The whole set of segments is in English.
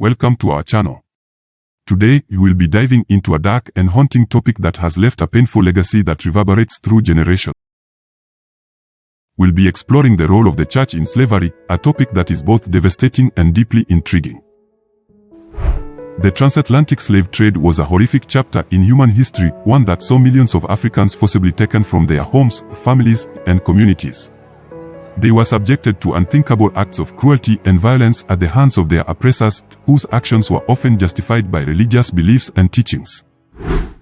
Welcome to our channel. Today, we will be diving into a dark and haunting topic that has left a painful legacy that reverberates through generations. We'll be exploring the role of the church in slavery, a topic that is both devastating and deeply intriguing. The transatlantic slave trade was a horrific chapter in human history, one that saw millions of Africans forcibly taken from their homes, families, and communities. They were subjected to unthinkable acts of cruelty and violence at the hands of their oppressors, whose actions were often justified by religious beliefs and teachings.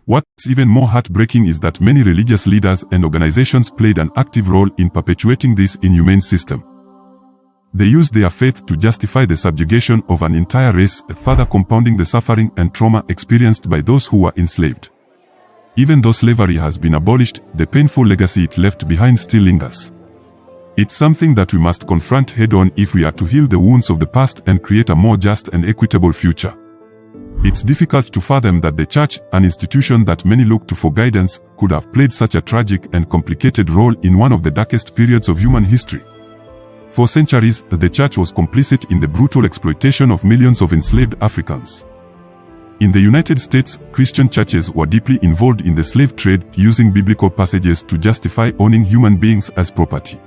What's even more heartbreaking is that many religious leaders and organizations played an active role in perpetuating this inhumane system. They used their faith to justify the subjugation of an entire race, further compounding the suffering and trauma experienced by those who were enslaved. Even though slavery has been abolished, the painful legacy it left behind still lingers. It's something that we must confront head-on if we are to heal the wounds of the past and create a more just and equitable future. It's difficult to fathom that the church, an institution that many look to for guidance, could have played such a tragic and complicated role in one of the darkest periods of human history. For centuries, the church was complicit in the brutal exploitation of millions of enslaved Africans. In the United States, Christian churches were deeply involved in the slave trade, using biblical passages to justify owning human beings as property.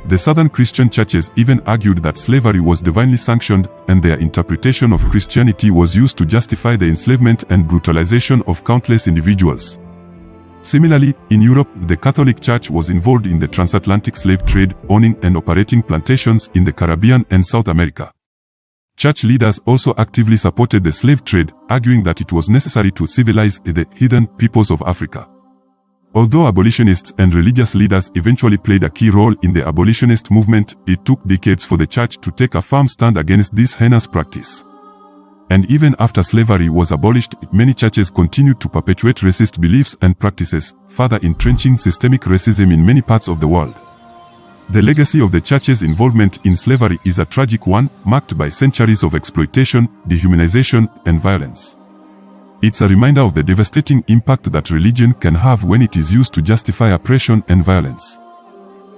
The Southern Christian churches even argued that slavery was divinely sanctioned, and their interpretation of Christianity was used to justify the enslavement and brutalization of countless individuals. Similarly, in Europe, the Catholic Church was involved in the transatlantic slave trade, owning and operating plantations in the Caribbean and South America. Church leaders also actively supported the slave trade, arguing that it was necessary to civilize the heathen peoples of Africa. Although abolitionists and religious leaders eventually played a key role in the abolitionist movement, it took decades for the church to take a firm stand against this heinous practice. And even after slavery was abolished, many churches continued to perpetuate racist beliefs and practices, further entrenching systemic racism in many parts of the world. The legacy of the church's involvement in slavery is a tragic one, marked by centuries of exploitation, dehumanization, and violence. It's a reminder of the devastating impact that religion can have when it is used to justify oppression and violence.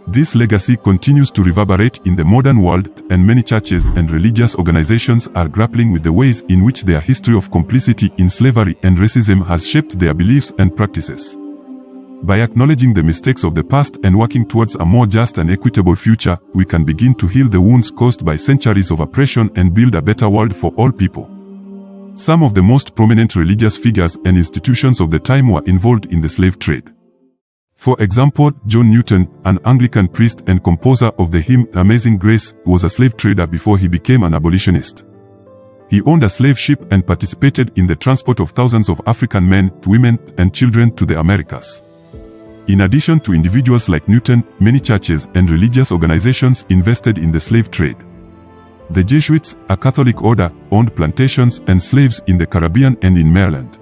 This legacy continues to reverberate in the modern world, and many churches and religious organizations are grappling with the ways in which their history of complicity in slavery and racism has shaped their beliefs and practices. By acknowledging the mistakes of the past and working towards a more just and equitable future, we can begin to heal the wounds caused by centuries of oppression and build a better world for all people. Some of the most prominent religious figures and institutions of the time were involved in the slave trade. For example, John Newton, an Anglican priest and composer of the hymn Amazing Grace, was a slave trader before he became an abolitionist. He owned a slave ship and participated in the transport of thousands of African men, women, and children to the Americas. In addition to individuals like Newton, many churches and religious organizations invested in the slave trade. The Jesuits, a Catholic order, owned plantations and slaves in the Caribbean and in Maryland.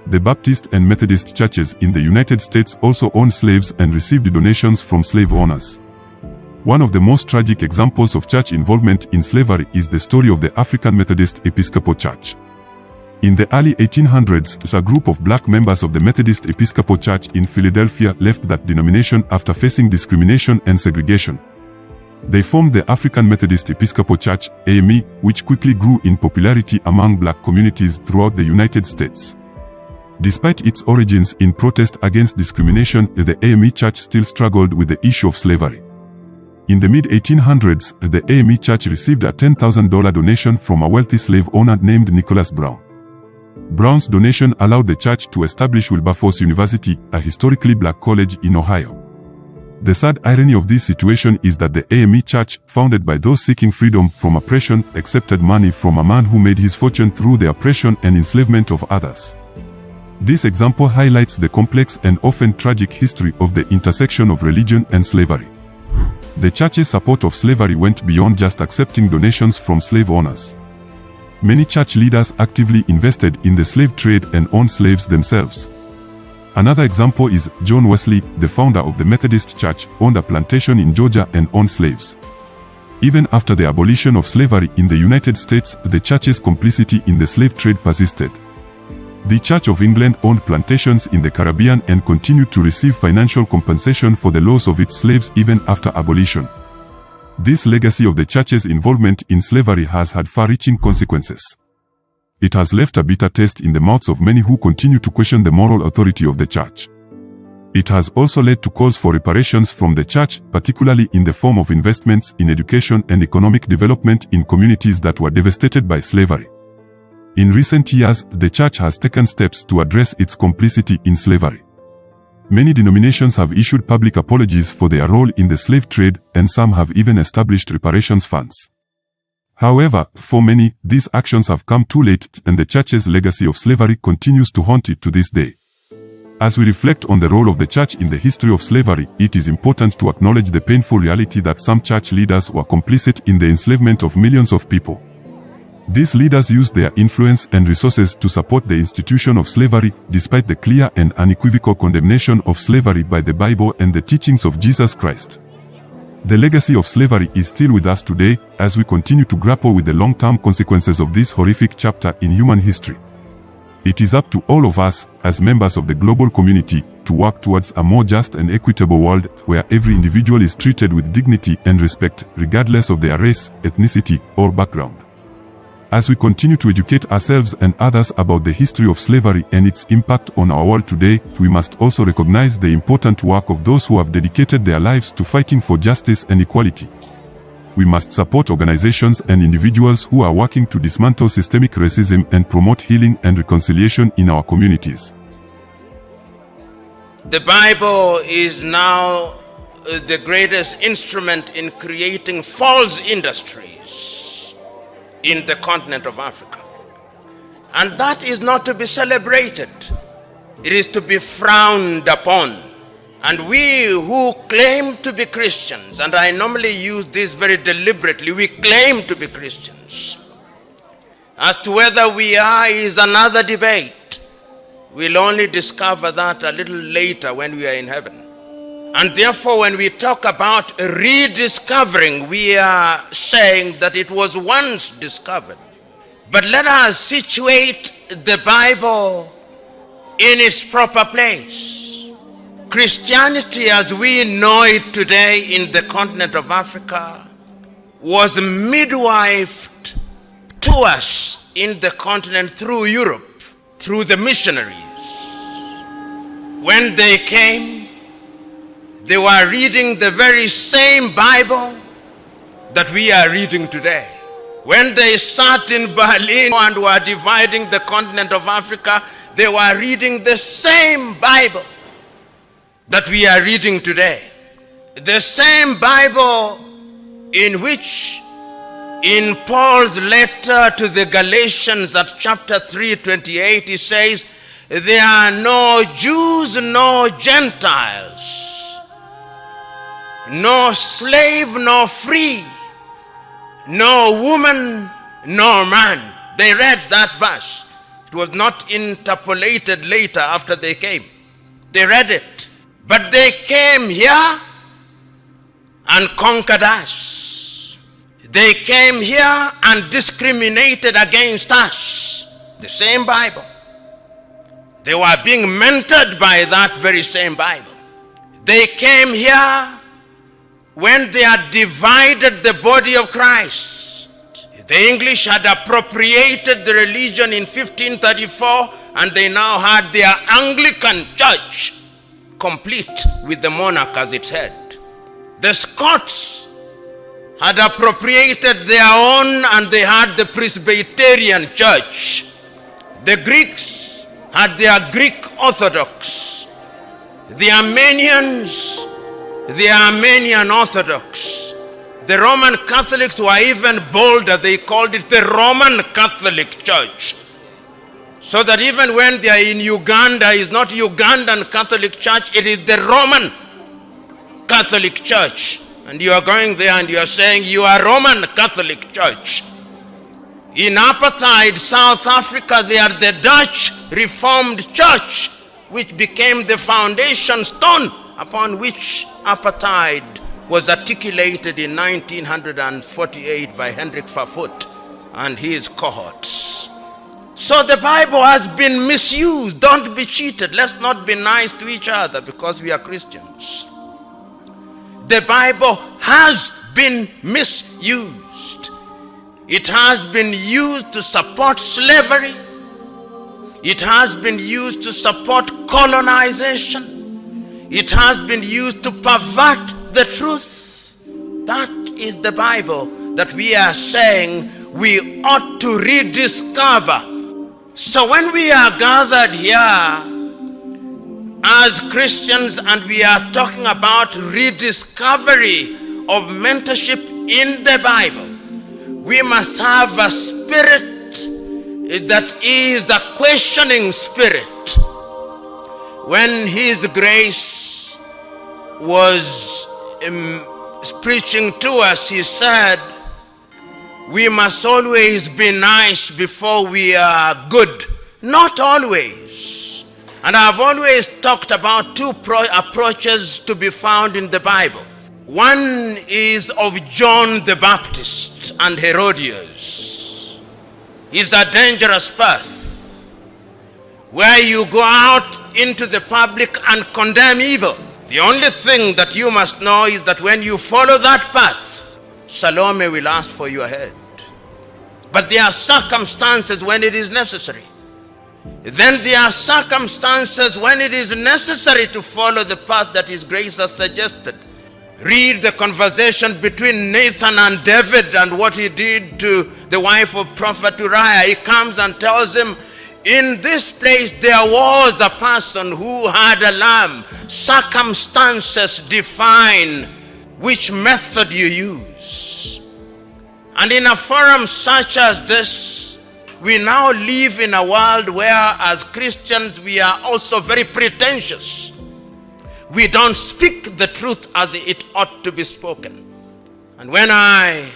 The Baptist and Methodist churches in the United States also owned slaves and received donations from slave owners. One of the most tragic examples of church involvement in slavery is the story of the African Methodist Episcopal Church. In the early 1800s, a group of black members of the Methodist Episcopal Church in Philadelphia left that denomination after facing discrimination and segregation. They formed the African Methodist Episcopal Church, AME, which quickly grew in popularity among black communities throughout the United States. Despite its origins in protest against discrimination, the AME Church still struggled with the issue of slavery. In the mid-1800s, the AME Church received a $10,000 donation from a wealthy slave owner named Nicholas Brown. Brown's donation allowed the church to establish Wilberforce University, a historically black college in Ohio. The sad irony of this situation is that the AME Church, founded by those seeking freedom from oppression, accepted money from a man who made his fortune through the oppression and enslavement of others. This example highlights the complex and often tragic history of the intersection of religion and slavery. The church's support of slavery went beyond just accepting donations from slave owners. Many church leaders actively invested in the slave trade and owned slaves themselves. Another example is John Wesley, the founder of the Methodist Church, owned a plantation in Georgia and owned slaves. Even after the abolition of slavery in the United States, the church's complicity in the slave trade persisted. The Church of England owned plantations in the Caribbean and continued to receive financial compensation for the loss of its slaves even after abolition. This legacy of the church's involvement in slavery has had far-reaching consequences. It has left a bitter taste in the mouths of many who continue to question the moral authority of the church. It has also led to calls for reparations from the church, particularly in the form of investments in education and economic development in communities that were devastated by slavery. In recent years, the church has taken steps to address its complicity in slavery. Many denominations have issued public apologies for their role in the slave trade, and some have even established reparations funds. However, for many, these actions have come too late, and the church's legacy of slavery continues to haunt it to this day. As we reflect on the role of the church in the history of slavery, it is important to acknowledge the painful reality that some church leaders were complicit in the enslavement of millions of people. These leaders used their influence and resources to support the institution of slavery, despite the clear and unequivocal condemnation of slavery by the Bible and the teachings of Jesus Christ. The legacy of slavery is still with us today, as we continue to grapple with the long-term consequences of this horrific chapter in human history. It is up to all of us, as members of the global community, to work towards a more just and equitable world where every individual is treated with dignity and respect, regardless of their race, ethnicity, or background. As we continue to educate ourselves and others about the history of slavery and its impact on our world today, we must also recognize the important work of those who have dedicated their lives to fighting for justice and equality. We must support organizations and individuals who are working to dismantle systemic racism and promote healing and reconciliation in our communities. The Bible is now the greatest instrument in creating false industries in the continent of Africa. And that is not to be celebrated. It is to be frowned upon. And we who claim to be Christians, and I normally use this very deliberately, we claim to be Christians. As to whether we are is another debate. We'll only discover that a little later when we are in heaven. And therefore, when we talk about rediscovering, we are saying that it was once discovered. But let us situate the Bible in its proper place. Christianity as we know it today in the continent of Africa was midwifed to us in the continent through Europe, through the missionaries. When they came, they were reading the very same Bible that we are reading today. When they sat in Berlin and were dividing the continent of Africa, they were reading the same Bible that we are reading today. The same Bible in which, in Paul's letter to the Galatians at chapter 3:28, he says, there are no Jews, no Gentiles, no slave, no free, no woman, no man. They read that verse. It was not interpolated later after they came. They read it. But they came here and conquered us. They came here and discriminated against us. The same Bible. They were being mentored by that very same Bible. They came here when they had divided the body of Christ. The English had appropriated the religion in 1534, and they now had their Anglican church, complete with the monarch as its head. The Scots had appropriated their own, and they had the Presbyterian church. The Greeks had their Greek Orthodox. The Armenians, the Armenian Orthodox. The Roman Catholics were even bolder. They called it the Roman Catholic Church. So that even when they are in Uganda, it's not Ugandan Catholic Church, it is the Roman Catholic Church. And you are going there and you are saying you are Roman Catholic Church. In apartheid South Africa, they are the Dutch Reformed Church, which became the foundation stone upon which apartheid was articulated in 1948 by Hendrik Verwoerd and his cohorts. So the Bible has been misused. Don't be cheated. Let's not be nice to each other because we are Christians. The Bible has been misused. It has been used to support slavery. It has been used to support colonization. It has been used to pervert the truth. That is the Bible that we are saying we ought to rediscover. So when we are gathered here as Christians and we are talking about rediscovery of mentorship in the Bible, we must have a spirit that is a questioning spirit. When His grace was preaching to us, He said, we must always be nice before we are good. Not always. And I've always talked about two approaches to be found in the Bible. One is of John the Baptist and Herodias. It's a dangerous path where you go out into the public and condemn evil. The only thing that you must know is that when you follow that path, Salome will ask for your head. But there are circumstances when it is necessary. Then there are circumstances when it is necessary to follow the path that His grace has suggested. Read the conversation between Nathan and David and what he did to the wife of Prophet Uriah. He comes and tells him, in this place there was a person who had a lamb. Circumstances define which method you use. And in a forum such as this, we now live in a world where as Christians we are also very pretentious. We don't speak the truth as it ought to be spoken. And when I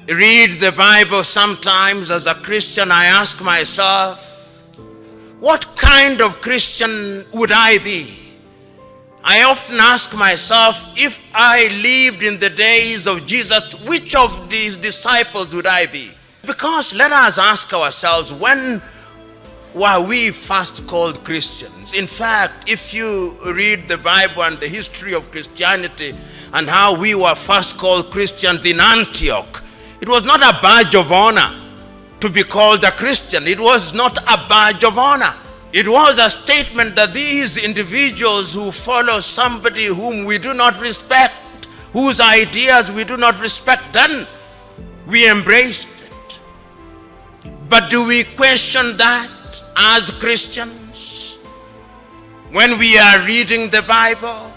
read the Bible sometimes as a Christian, I ask myself, what kind of Christian would I be? I often ask myself, if I lived in the days of Jesus, which of these disciples would I be? Because let us ask ourselves, when were we first called Christians? In fact, if you read the Bible and the history of Christianity and how we were first called Christians in Antioch, it was not a badge of honor to be called a Christian. It was not a badge of honor. It was a statement that these individuals who follow somebody whom we do not respect, whose ideas we do not respect, then we embraced it. But do we question that as Christians? When we are reading the Bible,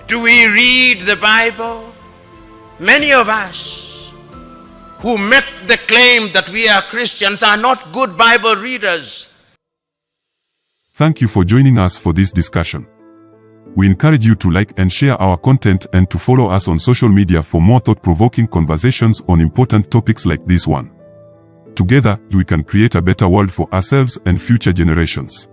do we read the Bible? Many of us who make the claim that we are Christians are not good Bible readers. Thank you for joining us for this discussion. We encourage you to like and share our content and to follow us on social media for more thought-provoking conversations on important topics like this one. Together, we can create a better world for ourselves and future generations.